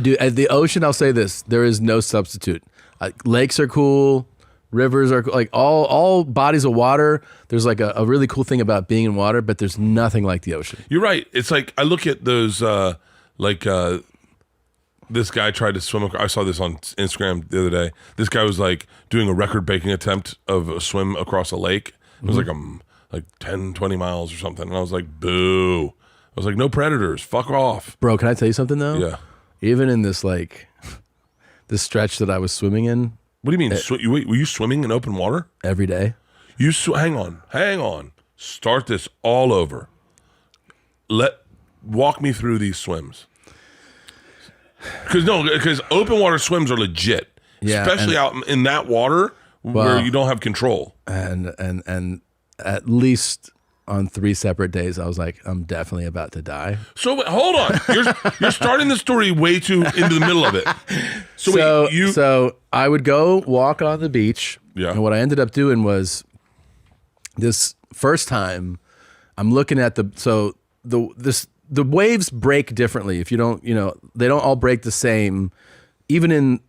Dude, at the ocean, I'll say this: there is no substitute. Lakes are cool, rivers are like all bodies of water. There's like a really cool thing about being in water, but there's nothing like the ocean. You're right. It's like I look at those this guy tried to swim. I saw this on Instagram the other day. This guy was like doing a record-breaking attempt of a swim across a lake. It was like 10, 20 miles or something. And I was like, boo. I was like, no predators. Fuck off. Bro, can I tell you something though? Yeah. Even in this this stretch that I was swimming in. What do you mean? Were you swimming in open water? Every day. Hang on. Start this all over. Walk me through these swims. Because open water swims are legit. Yeah, especially out in that water where you don't have control. And at least on 3 separate days, I was like, I'm definitely about to die. So hold on, you're starting the story way too into the middle of it. So I would go walk on the beach. Yeah. And what I ended up doing was this first time, I'm looking at the waves break differently. If you don't, they don't all break the same. Even in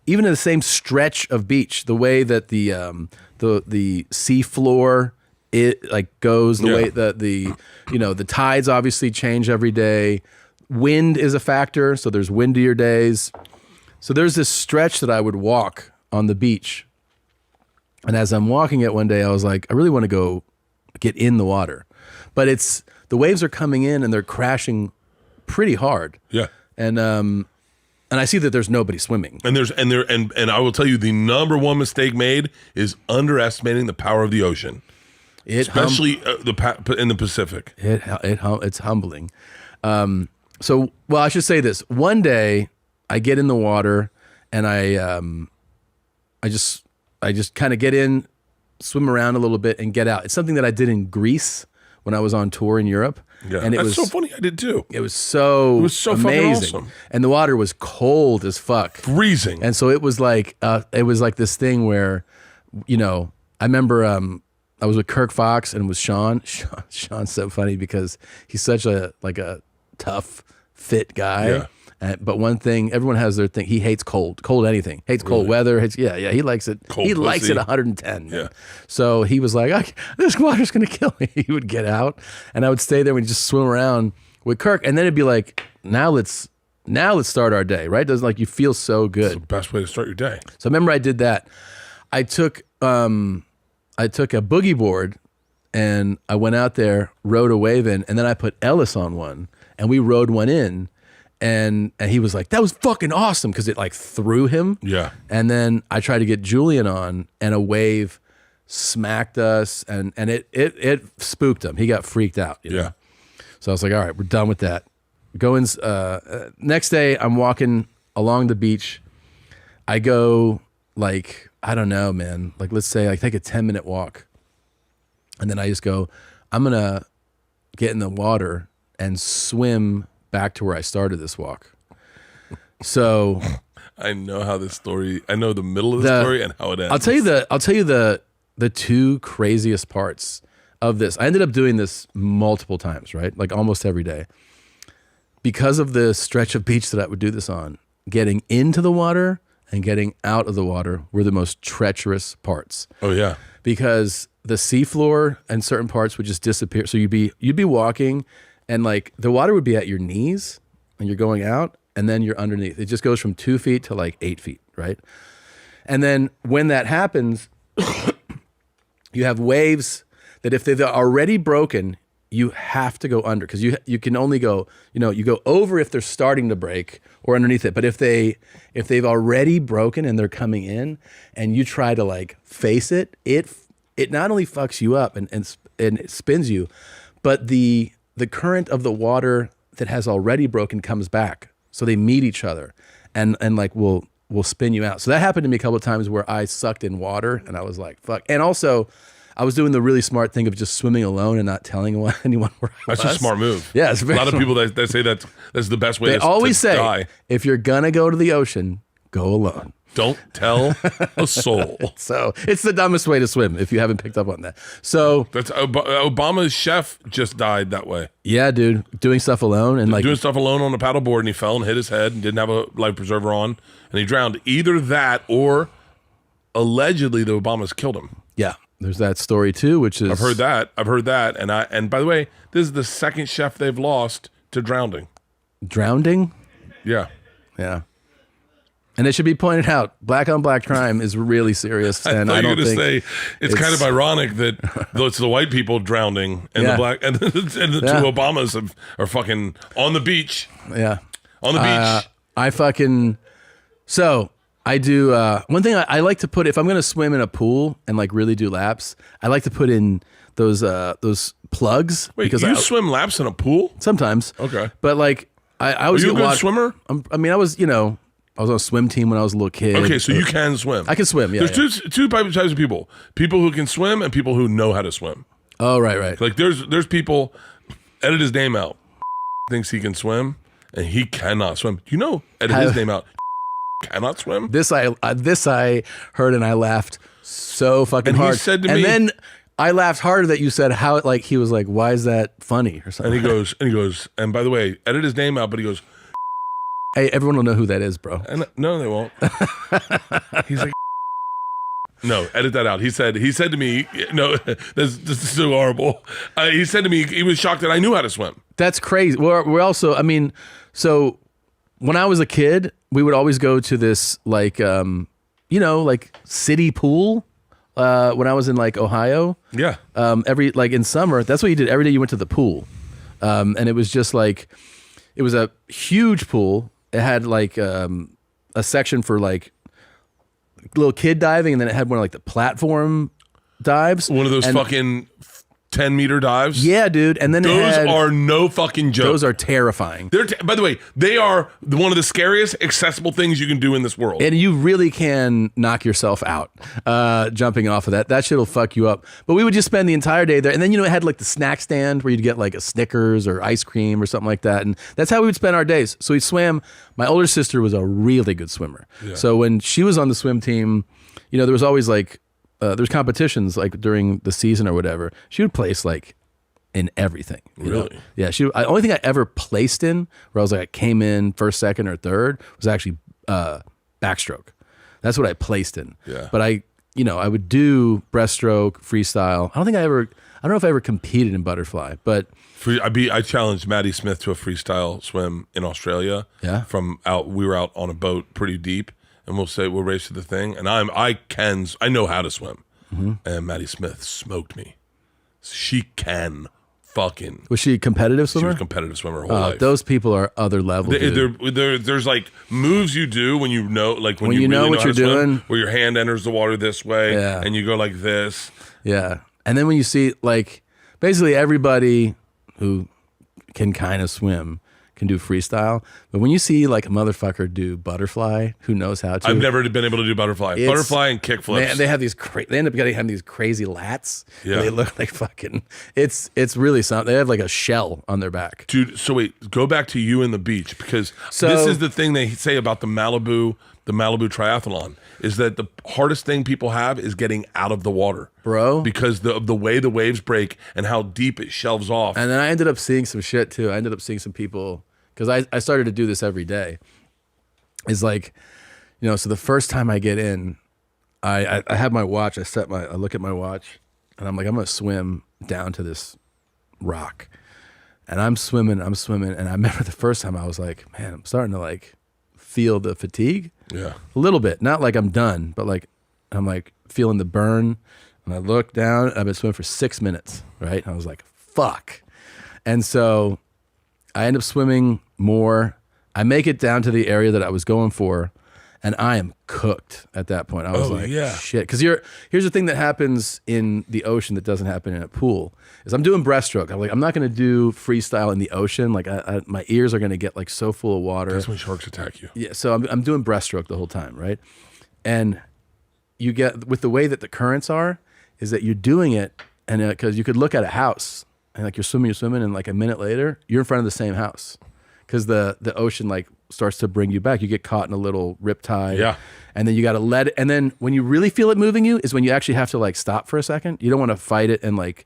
the same stretch of beach, the way that the sea floor goes, the way that the tides obviously change every day. Wind is a factor, so there's windier days. So there's this stretch that I would walk on the beach, and as I'm walking it one day, I was like, I really want to go get in the water, but the waves are coming in and they're crashing pretty hard. Yeah. And I see that there's nobody swimming. And I will tell you, the number one mistake made is underestimating the power of the ocean, especially in the Pacific. It's humbling. So I should say this. One day I get in the water and I just kind of get in, swim around a little bit and get out. It's something that I did in Greece when I was on tour in Europe. Yeah, and that's so funny. I did too. It was so amazing. Fucking awesome. And the water was cold as fuck, freezing. And so it was like this thing where, I remember I was with Kirk Fox and with Sean. Sean's so funny because he's such a tough, fit guy. Yeah. But one thing, everyone has their thing. He hates cold anything. Hates cold weather. He likes it. He likes it 110. Yeah. So he was like, this water's gonna kill me. He would get out, and I would stay there and just swim around with Kirk, and then it'd be like, now let's start our day, right? Doesn't you feel so good? It's the best way to start your day. So I remember I did that. I took a boogie board, and I went out there, rode a wave in, and then I put Ellis on one, and we rode one in. And he was like, that was fucking awesome because it threw him. Yeah. And then I tried to get Julian on and a wave smacked us and it spooked him. He got freaked out. You know? So I was like, all right, we're done with that. Next day I'm walking along the beach. I go I don't know, man. Let's say I take a 10-minute walk. And then I just go, I'm going to get in the water and swim back to where I started this walk. So I know how this story, I know the middle of the story and how it ends. I'll tell you the two craziest parts of this. I ended up doing this multiple times, right? Almost every day. Because of the stretch of beach that I would do this on, getting into the water and getting out of the water were the most treacherous parts. Oh yeah. Because the seafloor and certain parts would just disappear. So you'd be walking and the water would be at your knees and you're going out and then you're underneath. It just goes from 2 feet to 8 feet, right? And then when that happens, you have waves that if they've already broken, you have to go under because you can only go, you go over if they're starting to break or underneath it. But if they've already broken and they're coming in and you try to face it, it not only fucks you up and it spins you, but the current of the water that has already broken comes back. So they meet each other and will spin you out. So that happened to me a couple of times where I sucked in water and I was like, fuck. And also I was doing the really smart thing of just swimming alone and not telling anyone where I was. That's a smart move. Yeah. It's a lot of people that say that's the best way they to always say, die. If you're going to go to the ocean, go alone. Don't tell a soul. So it's the dumbest way to swim if you haven't picked up on that. So That's Obama's chef just died that way. yeah, dude, doing stuff alone and like Doing stuff alone on a paddleboard, and he fell and hit his head and didn't have a life preserver on, and he drowned. Either that or allegedly the Obamas killed him. yeah, there's that story too, which is I've heard that, and by the way, this is the second chef they've lost to drowning. drowning. Yeah. Yeah. And it should be pointed out, black on black crime is really serious. And I I thought you were don't going to think say it's kind of ironic that it's the white people drowning and Yeah. the black and the Yeah. two Obamas are fucking on the beach. yeah. On the beach. I fucking so I do one thing I like to put if I'm gonna swim in a pool and like really do laps, I like to put in those plugs Wait, because you swim laps in a pool? sometimes. Okay. But like I Are always you a get good watched. swimmer? I mean, I was on a swim team when I was a little kid. Okay, so you can swim. I can swim. Yeah. There's two types of people: people who can swim and people who know how to swim. Oh right. Like there's people. Edit his name out. Thinks he can swim and he cannot swim. You know, edit his name out. Cannot swim. This I heard and I laughed so fucking And he hard. said to and me- then I laughed harder that you said how like he was like, why is that funny or something? And he goes, and by the way, edit his name out. But he goes, Hey, everyone will know who that is, bro. and no, they won't. He's like, no, edit that out. He said to me, no, this is so horrible. He said to me, he was shocked that I knew how to swim. That's crazy. We're also, I mean, so when I was a kid, we would always go to this like, like city pool. When I was in like Ohio, Yeah. every like in summer, that's what you did. Every day you went to the pool, and it was just like, it was a huge pool. It had like a section for like little kid diving, and then it had one of like the platform dives. One of those And- fucking 10-meter dives. Yeah, dude. And then Those are no fucking joke. those are terrifying. By the way, they are one of the scariest accessible things you can do in this world. And you really can knock yourself out jumping off of that. That shit will fuck you up. But we would just spend the entire day there. And then, it had like the snack stand where you'd get like a Snickers or ice cream or something like that. And that's how we would spend our days. So we swam. My older sister was a really good swimmer. Yeah. So when she was on the swim team, there was always like, there's competitions like during the season or whatever. She would place like in everything. You know? Really? Yeah. The only thing I ever placed in where I was like, I came in first, second, or third was actually backstroke. That's what I placed in. Yeah. But I would do breaststroke, freestyle. I don't know if I ever competed in butterfly, but I challenged Maddie Smith to a freestyle swim in Australia. Yeah. We were out on a boat pretty deep, and we'll race to the thing, and I know how to swim. Mm-hmm. And Maddie Smith smoked me. She can fucking. was she a competitive swimmer? She was a competitive swimmer her whole life. Those people are other level. There's like moves you do when you know, like when you know really what how you're to swim, doing. where your hand enters the water this way, Yeah. and you go like this. Yeah. And then when you see like basically everybody who can kind of swim can do freestyle, but when you see like a motherfucker do butterfly who knows how to, I've never been able to do butterfly and kick flips. they have these they end up having these crazy lats. Yeah. They look like fucking it's really something. They have like a shell on their back. Dude, so wait, go back to you and the beach, because this is the thing they say about the Malibu triathlon, is that the hardest thing people have is getting out of the water, Bro. because of the way the waves break and how deep it shelves off. And then I ended up seeing some shit too. I ended up seeing some people because I started to do this every day. It's like, so the first time I get in, I have my watch. I look at my watch, and I'm like, I'm gonna swim down to this rock, and I'm swimming, and I remember the first time I was like, man, I'm starting to like feel the fatigue, Yeah. a little bit, not like I'm done, but like I'm like feeling the burn, and I look down, and I've been swimming for 6 minutes, right? And I was like, fuck, and so I end up swimming more. I make it down to the area that I was going for, and I am cooked at that point. I was like, yeah. shit. Because here's the thing that happens in the ocean that doesn't happen in a pool is I'm doing breaststroke. I'm not going to do freestyle in the ocean. Like my ears are going to get like so full of water. That's when sharks attack you. Yeah, so I'm doing breaststroke the whole time, right? And you get, with the way that the currents are, is that you're doing it, and because you could look at a house, and like you're swimming, and like a minute later, you're in front of the same house, because the ocean like starts to bring you back. You get caught in a little riptide. Yeah. And then you got to let it. And then when you really feel it moving you is when you actually have to like stop for a second. You don't want to fight it and like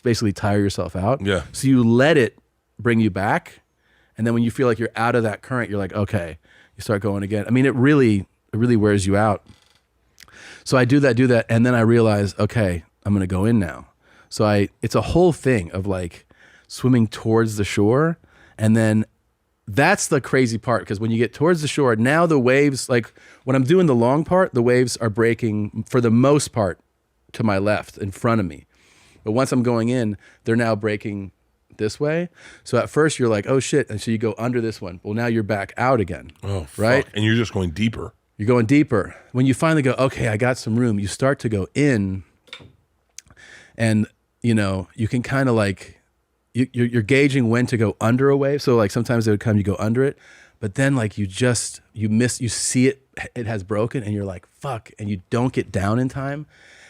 basically tire yourself out. Yeah. So you let it bring you back. And then when you feel like you're out of that current, you're like, okay, you start going again. I mean, it really wears you out. So I do that. And then I realize, okay, I'm going to go in now. So it's a whole thing of like swimming towards the shore. And then that's the crazy part, because when you get towards the shore, now the waves, like when I'm doing the long part, the waves are breaking for the most part to my left in front of me. But once I'm going in, they're now breaking this way. So at first you're like, oh shit. And so you go under this one. Well, now you're back out again. Oh, right? fuck. And you're just going deeper. You're going deeper. When you finally go, okay, I got some room, you start to go in, and you can kind of like, you're gauging when to go under a wave. So like sometimes they would come, you go under it, but then like you see it has broken, and you're like, fuck, and you don't get down in time,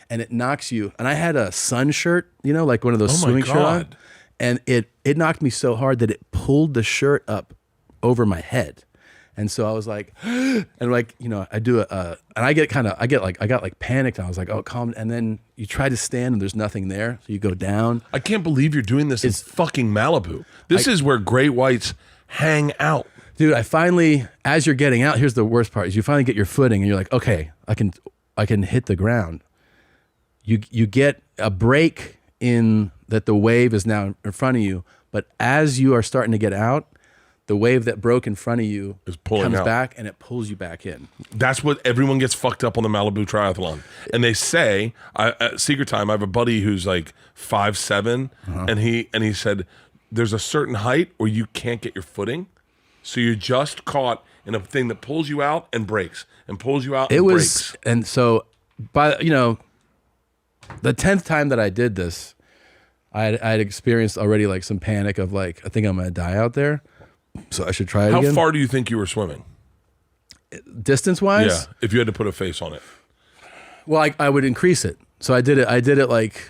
and it knocks you. And I had a sun shirt, like one of those swimming shirts on, and it knocked me so hard that it pulled the shirt up over my head. And so I was like, and like, I do and I got like panicked. I was like, oh, calm. And then you try to stand and there's nothing there. So you go down. I can't believe you're doing this in fucking Malibu. This is where great whites hang out. Dude, I finally, as you're getting out, here's the worst part, is you finally get your footing and you're like, okay, I can hit the ground. You get a break in that the wave is now in front of you. But as you are starting to get out, the wave that broke in front of you comes back and it pulls you back in. That's what everyone gets fucked up on the Malibu Triathlon. And they say, at Secret Time, I have a buddy who's like 5'7", and he said, there's a certain height where you can't get your footing. So you're just caught in a thing that pulls you out and breaks, and pulls you out and breaks. And so by, the 10th time that I did this, I had experienced already like some panic of like, I think I'm going to die out there. So I should try it again. How far do you think you were swimming? Distance-wise? Yeah, if you had to put a face on it. Well, I would increase it. So I did it like,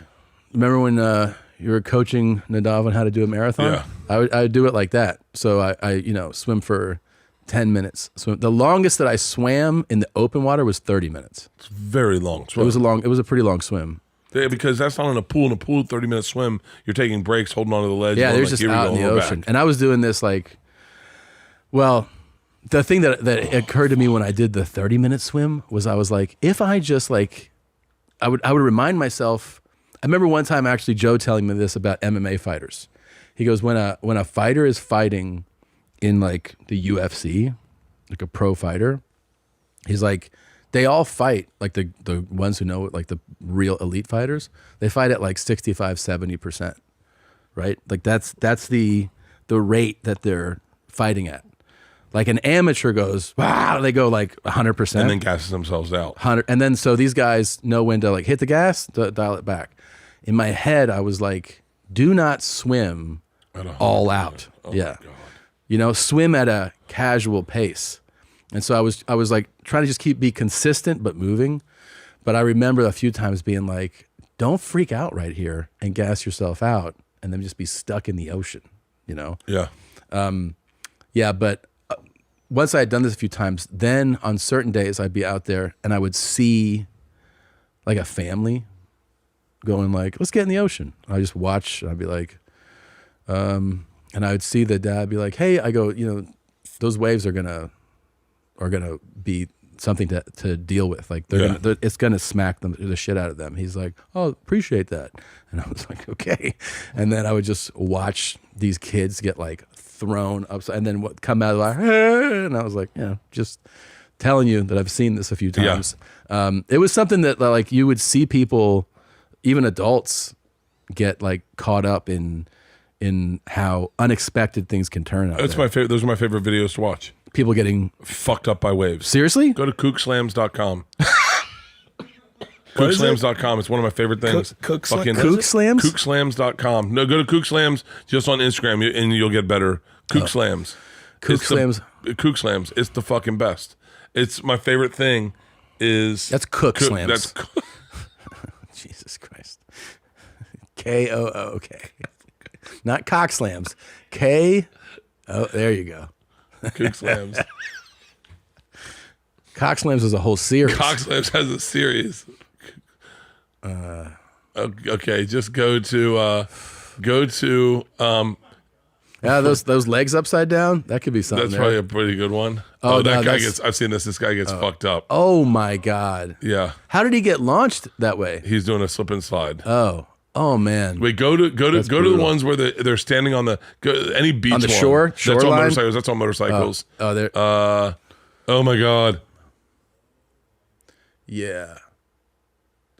remember when you were coaching Nadav on how to do a marathon? Yeah. I would do it like that. So I swim for 10 minutes. The longest that I swam in the open water was 30 minutes. It's very long swim. It was a pretty long swim. Yeah, because that's not in a pool. In a pool, 30-minute swim, you're taking breaks, holding onto the ledge. Yeah, there's just out in the ocean. And I was doing this like, well, the thing that occurred to me when I did the 30-minute swim was I was like, if I just like, I would remind myself. I remember one time actually Joe telling me this about MMA fighters. He goes, when a fighter is fighting in like the UFC, like a pro fighter, he's like, they all fight, like the ones who know it, like the real elite fighters, they fight at like 65, 70%, right? Like that's the rate that they're fighting at. Like an amateur goes, wow, they go like 100%. And then gasses themselves out. 100, and then so these guys know when to like hit the gas, dial it back. In my head, I was like, do not swim all out. Oh yeah. My God. Swim at a casual pace. And so I was like trying to just be consistent but moving. But I remember a few times being like, don't freak out right here and gas yourself out and then just be stuck in the ocean, Yeah. Yeah, but once I had done this a few times, then on certain days I'd be out there and I would see like a family going like, let's get in the ocean. I just watch, and I'd be like, and I would see the dad be like, hey, I go, those waves are gonna be something to deal with. Like it's gonna smack the shit out of them. He's like, oh, appreciate that. And I was like, okay. And then I would just watch these kids get like thrown upside, and then what come out like, and I was like, just telling you that I've seen this a few times. Yeah. It was something that like you would see people, even adults, get like caught up in how unexpected things can turn out. That's my favorite. Those are my favorite videos to watch. People getting fucked up by waves. Seriously? Go to kookslams.com. Kookslams.com. It's one of my favorite things. Kookslams? Kookslams.com. No, go to Kookslams just on Instagram and you'll get better. Kookslams. Kookslams. Kookslams. It's the fucking best. It's my favorite thing is... That's Kookslams. That's Jesus Christ. K-O-O-K. Not Cockslams. K... Oh, there you go. Kook slams. Cock slams is a whole series. Cock slams has a series. Okay, just go to yeah, those legs upside down. That could be something. that's probably a pretty good one. Oh, that no, guy gets. I've seen this. This guy gets fucked up. Oh my God. Yeah, How did he get launched that way? he's doing a slip and slide. Oh man. Wait, go to brutal. the ones where they're standing on the any beach On the one. shore? That's on Shoreline? motorcycles. That's on motorcycles. There. Oh my God. Yeah.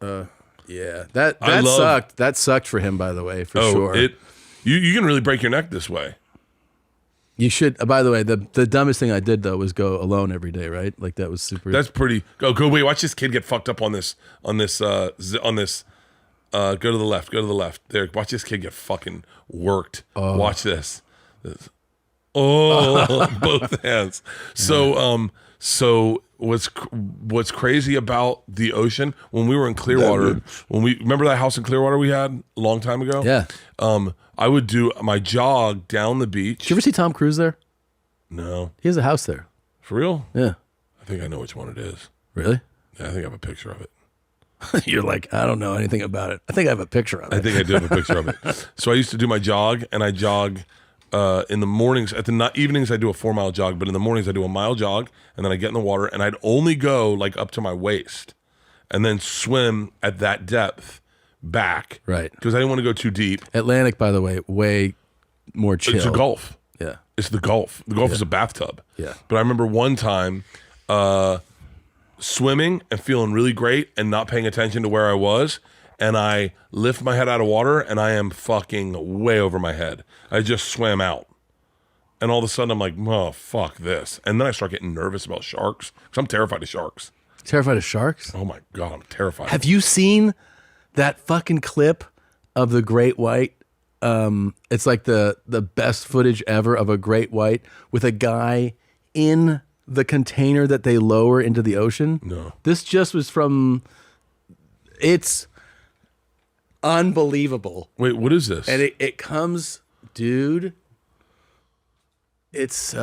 Yeah. That I love- sucked. That sucked for him, by the way, for sure. You can really break your neck this way. You should. By the way, the dumbest thing I did though was go alone every day. Right? Like that was super. That's pretty. Go. Wait. Watch this kid get fucked up on this. Go to the left. Go to the left. There. Watch this kid get fucking worked. Watch this. Both hands. So what's crazy about the ocean? When we were in Clearwater, remember that house in Clearwater we had a long time ago? Yeah. I would do my jog down the beach. Did you ever see Tom Cruise there? No. He has a house there. For real? Yeah. I think I know which one it is. Really? Yeah, I think I have a picture of it. You're like, I don't know anything about it. I think I have a picture of it. I think I do have a picture of it. So I used to do my jog, and I jog in the mornings. At the evenings, I do a 4-mile jog, but in the mornings, I do a mile jog, and then I get in the water, and I'd only go like up to my waist, and then swim at that depth back. Right. Because I didn't want to go too deep. Atlantic, by the way, way more chill. It's a Gulf. Yeah. It's the Gulf. The Gulf is a bathtub. Yeah. But I remember one time swimming and feeling really great and not paying attention to where I was. And I lift my head out of water and I am fucking way over my head. I just swam out. And all of a sudden I'm like, oh, fuck this. And then I start getting nervous about sharks because I'm terrified of sharks. Terrified of sharks? Oh my God, I'm terrified. Have you seen that fucking clip of the great white? It's like the best footage ever of a great white with a guy in the container that they lower into the ocean. No. This just was from, it's unbelievable. Wait, what is this? And it comes, dude, it's,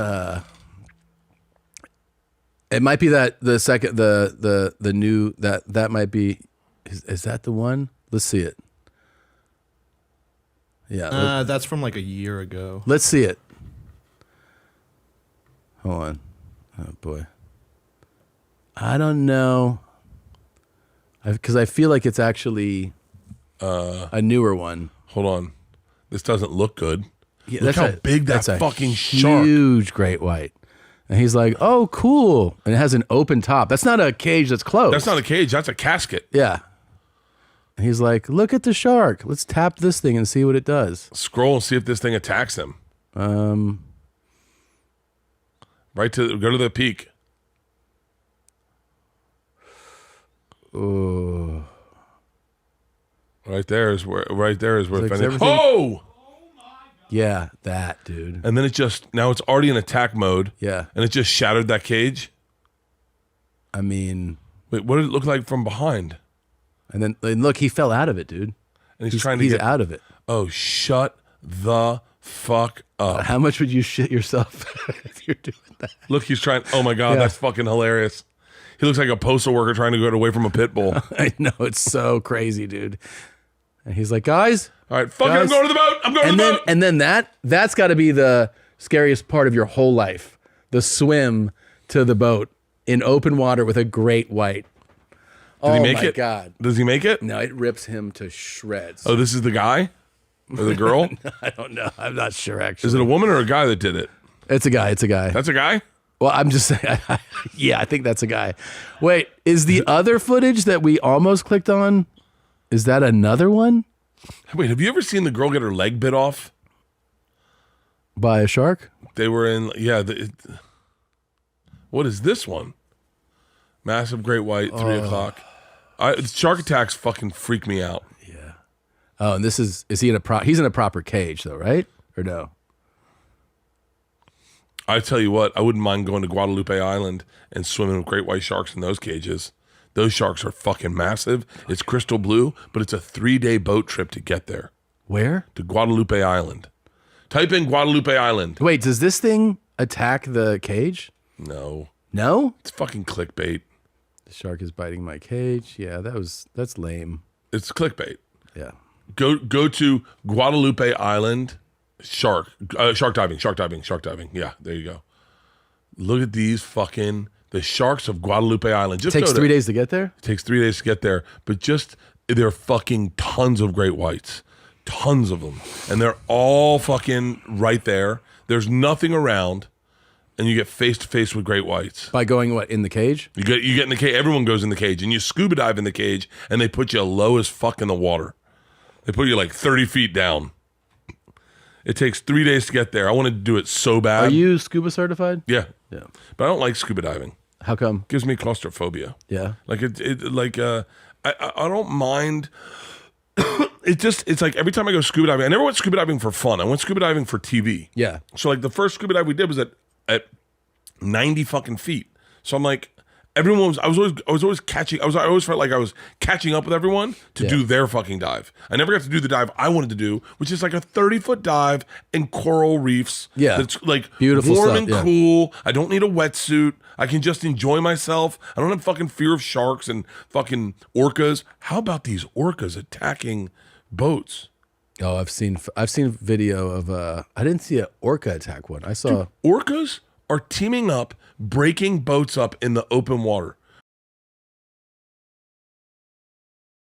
it might be that the second, the new, that might be, is that the one? Let's see it. Yeah. That's from like a year ago. Let's see it. Hold on. Oh boy. I don't know. Because I feel like it's actually a newer one. Hold on. This doesn't look good. Yeah, Look how big that fucking shark. Huge great white. And he's like, oh, cool. And it has an open top. That's not a cage that's closed. That's not a cage. That's a casket. Yeah. And he's like, look at the shark. Let's tap this thing and see what it does. Scroll and see if this thing attacks him. Go to the peak. Oh. Right there is where Like, it everything- Oh! Yeah, that, dude. And then now it's already in attack mode. Yeah. And it just shattered that cage. I mean, Wait, what did it look like from behind? and look, he fell out of it, dude. And he's trying to he's get out of it. Oh, shut the fuck up. How much would you shit yourself if you're doing that? Look, he's trying. Oh my God, Yeah. that's fucking hilarious. He looks like a postal worker trying to get away from a pit bull. I know, it's so crazy, dude. And he's like, guys. All right, fuck it, I'm Guys. going to the boat. I'm going to the boat. And then that's got to be the scariest part of your whole life. The swim to the boat in open water with a great white. Did he make my it? God. Does he make it? No, it rips him to shreds. Oh, this is the guy? Or the girl? I don't know. I'm not sure, actually. Is it a woman or a guy that did it? It's a guy. It's a guy. That's a guy? Well, I'm just saying. Yeah, I think that's a guy. Wait, is the other footage that we almost clicked on, is that another one? Wait, have you ever seen the girl get her leg bit off? By a shark? They were in, what is this one? Massive great white, 3 o'clock. Shark attacks fucking freak me out. Yeah. Oh, and this is he in he's in a proper cage though, right? Or no? I tell you what, I wouldn't mind going to Guadalupe Island and swimming with great white sharks in those cages. Those sharks are fucking massive. It's crystal blue, but it's a 3-day boat trip to get there. Where? To Guadalupe Island. Type in Guadalupe Island. Wait, does this thing attack the cage? No. No? It's fucking clickbait. The shark is biting my cage. Yeah, that's lame. It's clickbait. Yeah. Go to Guadalupe Island, shark diving. Yeah, there you go. Look at these the sharks of Guadalupe Island. Just Takes 3 days to get there? It takes 3 days to get there, but there are fucking tons of great whites. Tons of them. And they're all fucking right there. There's nothing around. And you get face to face with great whites. By going in the cage? You get in the cage. Everyone goes in the cage, and you scuba dive in the cage, and they put you low as fuck in the water. They put you like 30 feet down. It takes 3 days to get there. I wanted to do it so bad. Are you scuba certified? Yeah. Yeah. But I don't like scuba diving. How come? Gives me claustrophobia. Yeah. Like I don't mind. It's like every time I go scuba diving, I never went scuba diving for fun. I went scuba diving for TV. Yeah. So like the first scuba dive we did was at 90 fucking feet. So I'm like, I always felt like I was catching up with everyone to do their fucking dive. I never got to do the dive I wanted to do, which is like a 30-foot dive in coral reefs. Yeah. That's like beautiful warm stuff, and cool. I don't need a wetsuit. I can just enjoy myself. I don't have fucking fear of sharks and fucking orcas. How about these orcas attacking boats? Oh, I've seen video of I didn't see an orca attack one. I saw orcas are teaming up, breaking boats up in the open water.